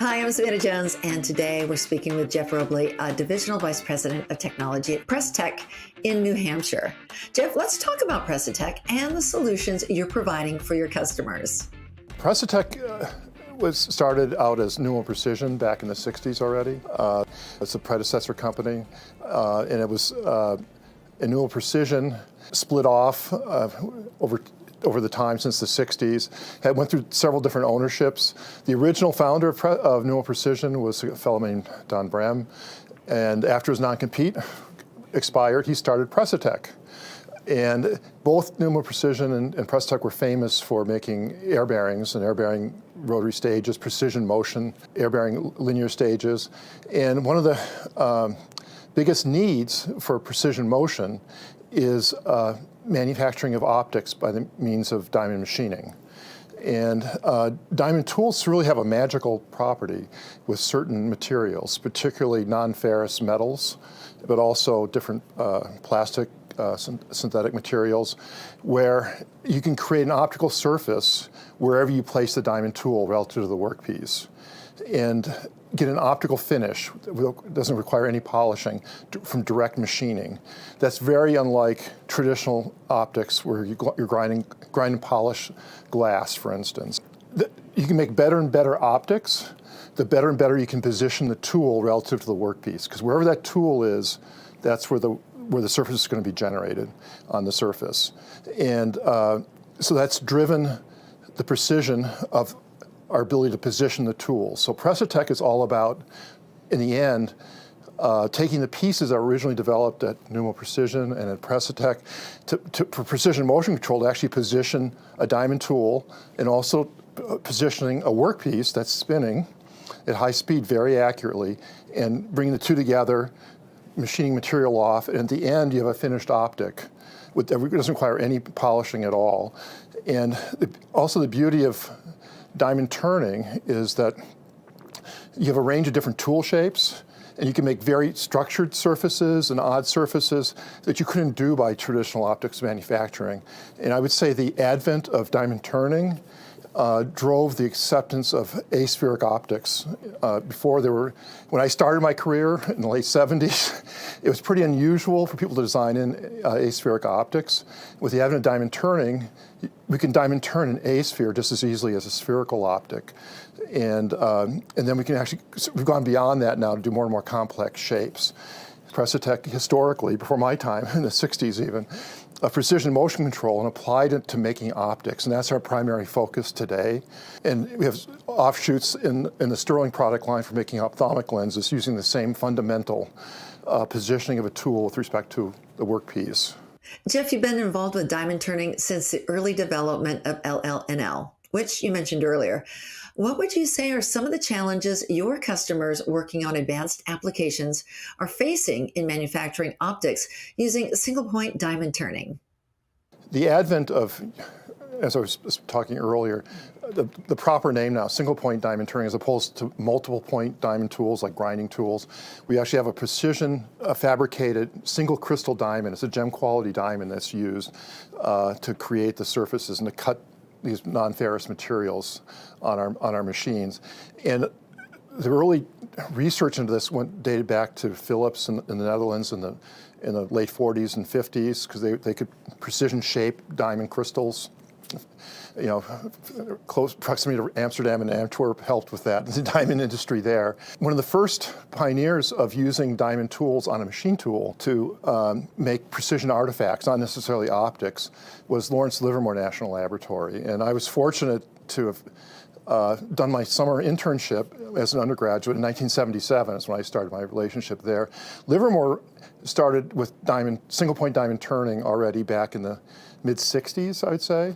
Hi, I'm Savannah Jones, and today we're speaking with Jeff Robley, a Divisional Vice President of Technology at Presstech in New Hampshire. Jeff, let's talk about Presstech and the solutions you're providing for your customers. Presstech was started out as Pneumo Precision back in the 60s already. It's a predecessor company, and it was Pneumo Precision split off over the time since the 60s. It went through several different ownerships. The original founder of Pneumo Precision was a fellow named Don Brem, and after his non-compete expired, he started Presstech. And both Pneumo Precision and Presstech were famous for making air bearings and air bearing rotary stages, precision motion, air bearing linear stages. And one of the biggest needs for precision motion is manufacturing of optics by the means of diamond machining. And diamond tools really have a magical property with certain materials, particularly non-ferrous metals, but also different plastic synthetic materials, where you can create an optical surface wherever you place the diamond tool relative to the workpiece, and get an optical finish that doesn't require any polishing from direct machining. That's very unlike traditional optics where you're grind and polish glass, for instance. You can make better and better optics, the better and better you can position the tool relative to the workpiece, because wherever that tool is, that's where the surface is going to be generated on the surface. And so that's driven the precision of our ability to position the tools. So Presstech is all about, in the end, taking the pieces that were originally developed at Pneumo Precision and at Presstech for precision motion control to actually position a diamond tool, and also positioning a workpiece that's spinning at high speed very accurately, and bringing the two together, machining material off, and at the end you have a finished optic. It doesn't require any polishing at all. And also the beauty of diamond turning is that you have a range of different tool shapes, and you can make very structured surfaces and odd surfaces that you couldn't do by traditional optics manufacturing. And I would say the advent of diamond turning drove the acceptance of aspheric optics. When I started my career in the late 70s, it was pretty unusual for people to design in aspheric optics. With the advent of diamond turning, we can diamond turn an asphere just as easily as a spherical optic. And then we've gone beyond that now to do more and more complex shapes. Presstech historically, before my time, in the 60s even, precision motion control, and applied it to making optics, and that's our primary focus today. And we have offshoots in the Sterling product line for making ophthalmic lenses using the same fundamental positioning of a tool with respect to the workpiece. Jeff, you've been involved with diamond turning since the early development of LL&L, which you mentioned earlier. What would you say are some of the challenges your customers working on advanced applications are facing in manufacturing optics using single-point diamond turning? The advent of, as I was talking earlier, the proper name now, single-point diamond turning, as opposed to multiple-point diamond tools like grinding tools. We actually have a precision fabricated single crystal diamond. It's a gem quality diamond that's used to create the surfaces and to cut these non-ferrous materials on our machines. And the early research into this dated back to Philips in the Netherlands in the late 40s and 50s, because they could precision shape diamond crystals. You know, close proximity to Amsterdam and Antwerp helped with that, the diamond industry there. One of the first pioneers of using diamond tools on a machine tool to make precision artifacts, not necessarily optics, was Lawrence Livermore National Laboratory. And I was fortunate to have done my summer internship as an undergraduate in 1977. That's when I started my relationship there. Livermore started with single-point diamond turning already back in the mid-60s, I would say.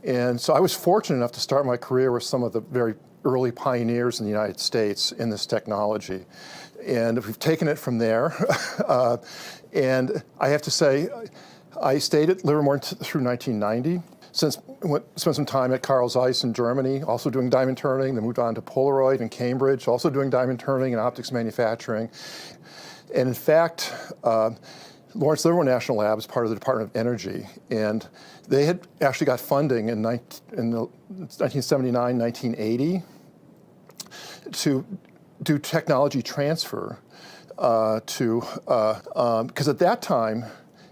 And so I was fortunate enough to start my career with some of the very early pioneers in the United States in this technology. And we've taken it from there. And I have to say, I stayed at Livermore through 1990. Spent some time at Carl Zeiss in Germany, also doing diamond turning, then moved on to Polaroid in Cambridge, also doing diamond turning and optics manufacturing. And in fact, Lawrence Livermore National Lab is part of the Department of Energy, and they had actually got funding in 1979, 1980, to do technology transfer because at that time,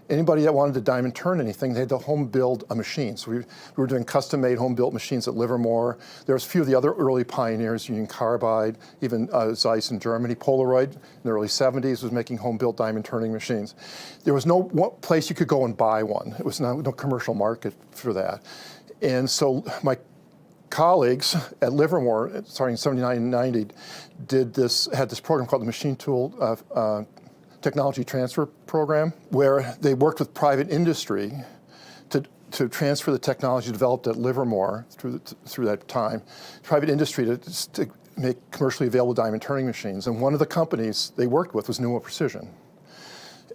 anybody that wanted to diamond turn anything, they had to home build a machine. So we were doing custom-made home-built machines at Livermore. There was a few of the other early pioneers, Union Carbide, even Zeiss in Germany. Polaroid in the early 70s was making home-built diamond turning machines. There was no place you could go and buy one. It was no commercial market for that. And so my colleagues at Livermore, starting in 79 and 90, had this program called the Machine Tool Technology Transfer Program, where they worked with private industry to transfer the technology developed at Livermore through that time, private industry to make commercially available diamond turning machines. And one of the companies they worked with was Pneumo Precision.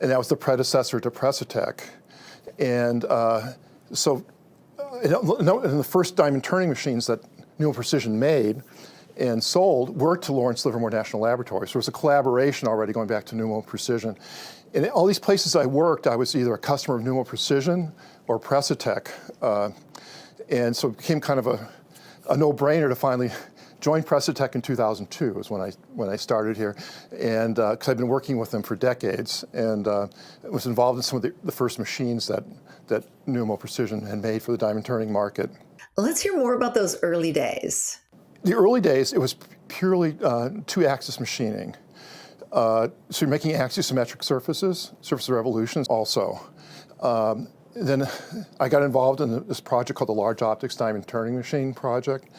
And that was the predecessor to Precitech. And and the first diamond turning machines that Pneumo Precision made and sold were to Lawrence Livermore National Laboratory. So there was a collaboration already going back to Pneumo Precision. In all these places I worked, I was either a customer of Pneumo Precision or Precitech. And so it became kind of a no-brainer to finally join Precitech in 2002 is when I started here, and because I've been working with them for decades, and was involved in some of the first machines that Pneumo Precision had made for the diamond turning market. Let's hear more about those early days. The early days, it was purely two-axis machining. So you're making axisymmetric surfaces, surface revolutions also. Then I got involved in this project called the Large Optics Diamond Turning Machine project.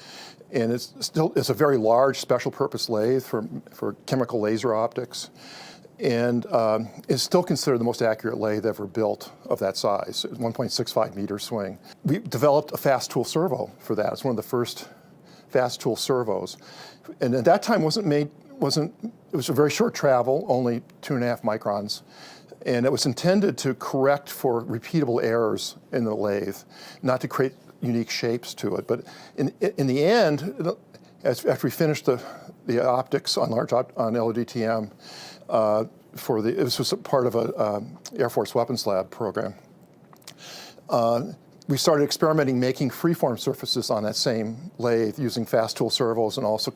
And it's a very large special purpose lathe for chemical laser optics. And it's still considered the most accurate lathe ever built of that size, 1.65 meter swing. We developed a fast tool servo for that. It's one of the first fast tool servos. And at that time it was a very short travel, only 2.5 microns. And it was intended to correct for repeatable errors in the lathe, not to create unique shapes to it. But in the end, after we finished the optics on LODTM, this was a part of a Air Force Weapons Lab program. We started experimenting making freeform surfaces on that same lathe using fast tool servos and also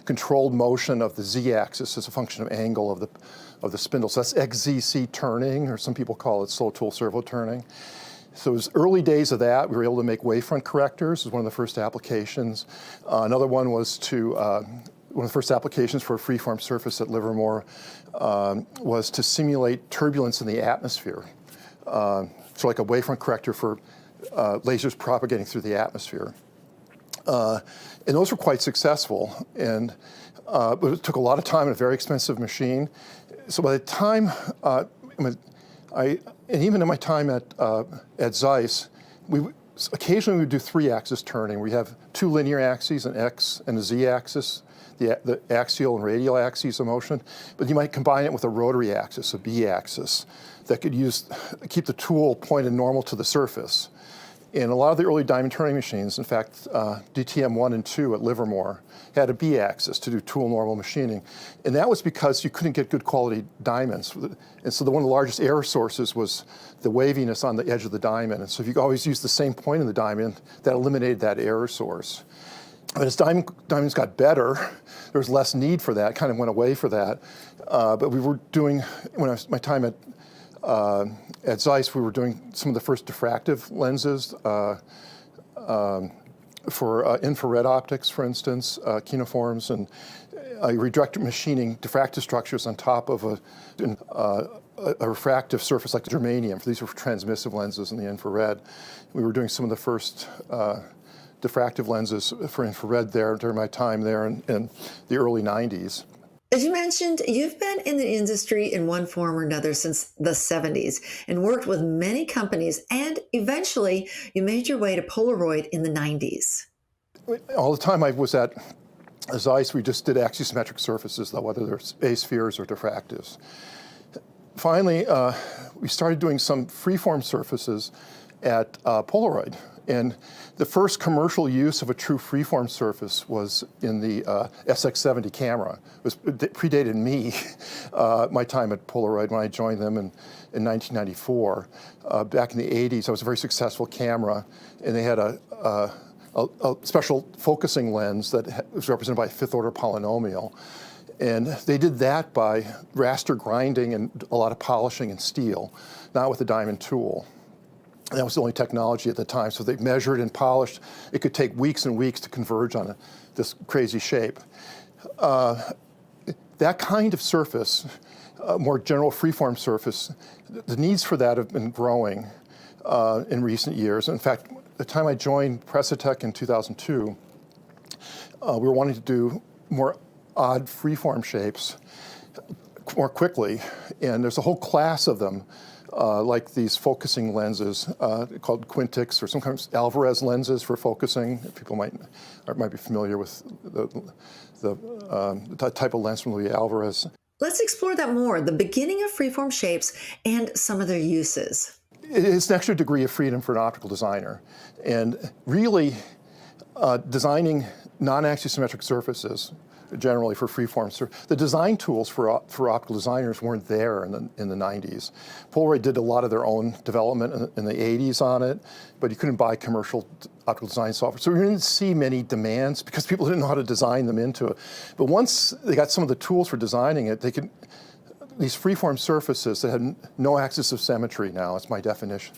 controlled motion of the z-axis as a function of angle of the spindle. So that's XZC turning, or some people call it slow tool servo turning. So it was early days of that. We were able to make wavefront correctors. It was one of the first applications. Another one was one of the first applications for a freeform surface at Livermore was to simulate turbulence in the atmosphere. So like a wavefront corrector for lasers propagating through the atmosphere. And those were quite successful. And but it took a lot of time and a very expensive machine. So by the time, and even in my time at Zeiss, occasionally we would do 3-axis turning. We have 2 linear axes, an X and a Z axis, the axial and radial axes of motion. But you might combine it with a rotary axis, a B axis, that could keep the tool pointed normal to the surface. And a lot of the early diamond turning machines, in fact, DTM 1 and 2 at Livermore, had a B-axis to do tool normal machining. And that was because you couldn't get good quality diamonds. And so one of the largest error sources was the waviness on the edge of the diamond. And so if you always use the same point in the diamond, that eliminated that error source. But as diamonds got better, there was less need for that, kind of went away for that. But we were doing, my time at Zeiss, we were doing some of the first diffractive lenses for infrared optics, for instance, kinoforms, and redirected machining diffractive structures on top of a refractive surface like the germanium. These were transmissive lenses in the infrared. We were doing some of the first diffractive lenses for infrared there during my time there in the early 90s. As you mentioned, you've been in the industry in one form or another since the 70s and worked with many companies, and eventually you made your way to Polaroid in the 90s. All the time I was at Zeiss, we just did axisymmetric surfaces, though, whether they're A-spheres or diffractives. Finally, we started doing some freeform surfaces at Polaroid. And the first commercial use of a true freeform surface was in the SX70 camera. It predated me, my time at Polaroid when I joined them in 1994. Back in the 80s, I was a very successful camera, and they had a special focusing lens that was represented by a fifth-order polynomial. And they did that by raster grinding and a lot of polishing in steel, not with a diamond tool. And that was the only technology at the time. So they measured and polished. It could take weeks and weeks to converge on this crazy shape. That kind of surface, more general freeform surface, the needs for that have been growing in recent years. In fact, the time I joined Precitech in 2002, we were wanting to do more odd freeform shapes more quickly, and there's a whole class of them, like these focusing lenses called Quintix, or sometimes Alvarez lenses for focusing. People might be familiar with the type of lens from Louis Alvarez. Let's explore that more, the beginning of freeform shapes and some of their uses. It's an extra degree of freedom for an optical designer. And really, designing non-axisymmetric surfaces, generally for freeform, the design tools for optical designers weren't there in the 90s. Polaroid did a lot of their own development in the 80s on it, but you couldn't buy commercial optical design software. So we didn't see many demands because people didn't know how to design them into it. But once they got some of the tools for designing it, they could, these freeform surfaces that had no axis of symmetry now, it's my definition,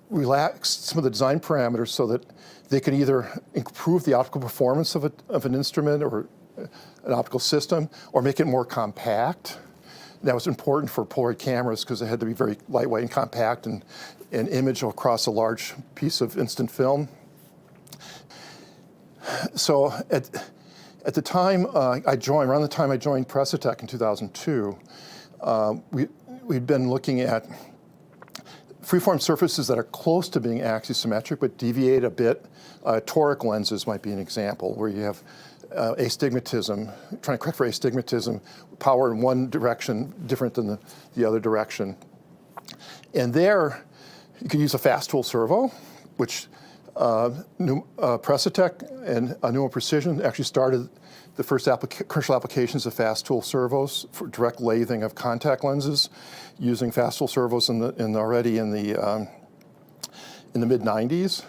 relaxed some of the design parameters so that they could either improve the optical performance of an instrument or an optical system, or make it more compact. That was important for Polaroid cameras because they had to be very lightweight and compact and image across a large piece of instant film. So at the time around the time I joined Precitech in 2002, we'd been looking at freeform surfaces that are close to being axisymmetric but deviate a bit. Toric lenses might be an example, where you have astigmatism, trying to correct for astigmatism, power in one direction different than the other direction. And there, you can use a fast tool servo, which Precitech and Pneumo Precision actually started the first commercial applications of fast tool servos for direct lathing of contact lenses, using fast tool servos already in the mid 90s,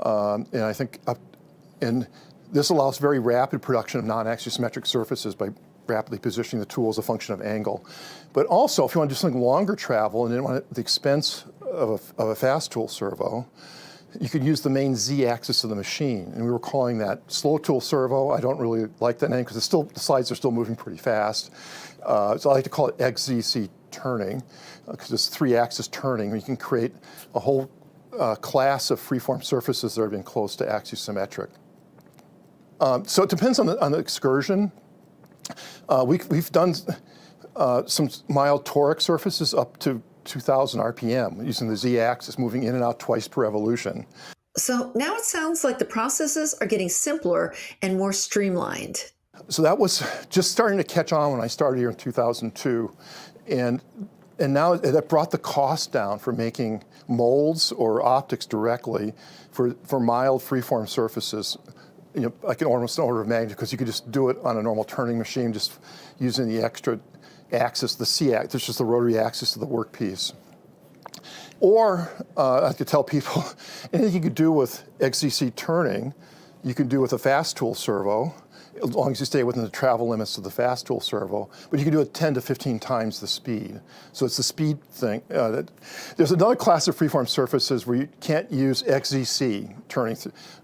and I think and this allows very rapid production of non-axisymmetric surfaces by rapidly positioning the tool as a function of angle. But also, if you want to do something longer travel and you don't want the expense of a fast tool servo, you could use the main z-axis of the machine, and we were calling that slow tool servo. I don't really like that name because the slides are still moving pretty fast. So I like to call it XZC turning because it's three-axis turning. You can create a whole class of freeform surfaces that are being close to axisymmetric. So it depends on the excursion. We've done some mild toric surfaces up to 2,000 RPM using the z-axis, moving in and out twice per revolution. So now it sounds like the processes are getting simpler and more streamlined. So that was just starting to catch on when I started here in 2002. And now that brought the cost down for making molds or optics directly for mild freeform surfaces, like almost an order of magnitude, because you could just do it on a normal turning machine, just using the extra axis, the c-axis, it's just the rotary axis of the workpiece. Or I like to tell people, anything you could do with XZC turning, you can do with a fast tool servo, as long as you stay within the travel limits of the fast tool servo, but you can do it 10 to 15 times the speed. So it's the speed thing. There's another class of freeform surfaces where you can't use XZC, turning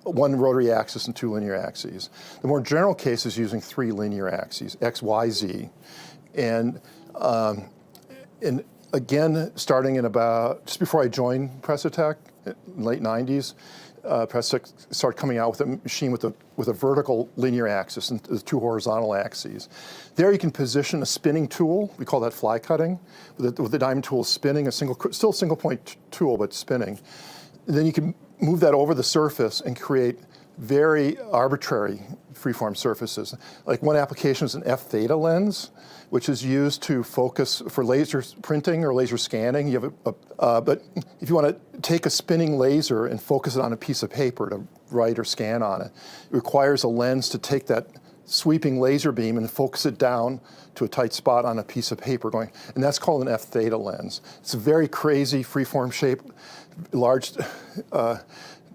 one rotary axis and two linear axes. The more general case is using three linear axes, X, Y, Z. And again, starting in about, just before I joined Precitech, in the late 90s, Precitech started coming out with a machine with a vertical linear axis and the two horizontal axes. There you can position a spinning tool. We call that fly cutting, with the diamond tool spinning, still a single point tool, but spinning. And then you can move that over the surface and create very arbitrary freeform surfaces. Like one application is an F theta lens, which is used to focus for laser printing or laser scanning. You have but if you want to take a spinning laser and focus it on a piece of paper to write or scan on it, it requires a lens to take that sweeping laser beam and focus it down to a tight spot on a piece of paper and that's called an F theta lens. It's a very crazy freeform shape, large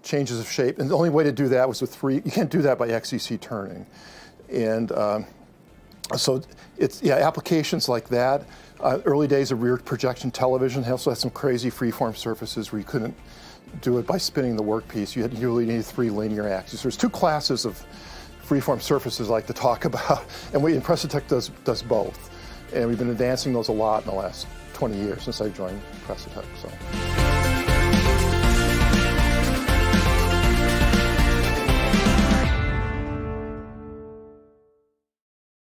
changes of shape. And the only way to do that was with you can't do that by XEC turning. And so it's, applications like that. Early days of rear projection television also had some crazy freeform surfaces where you couldn't do it by spinning the workpiece. You really needed 3 linear axes. There's 2 classes of freeform surfaces I like to talk about, and Precitech does both. And we've been advancing those a lot in the last 20 years since I joined Precitech. So.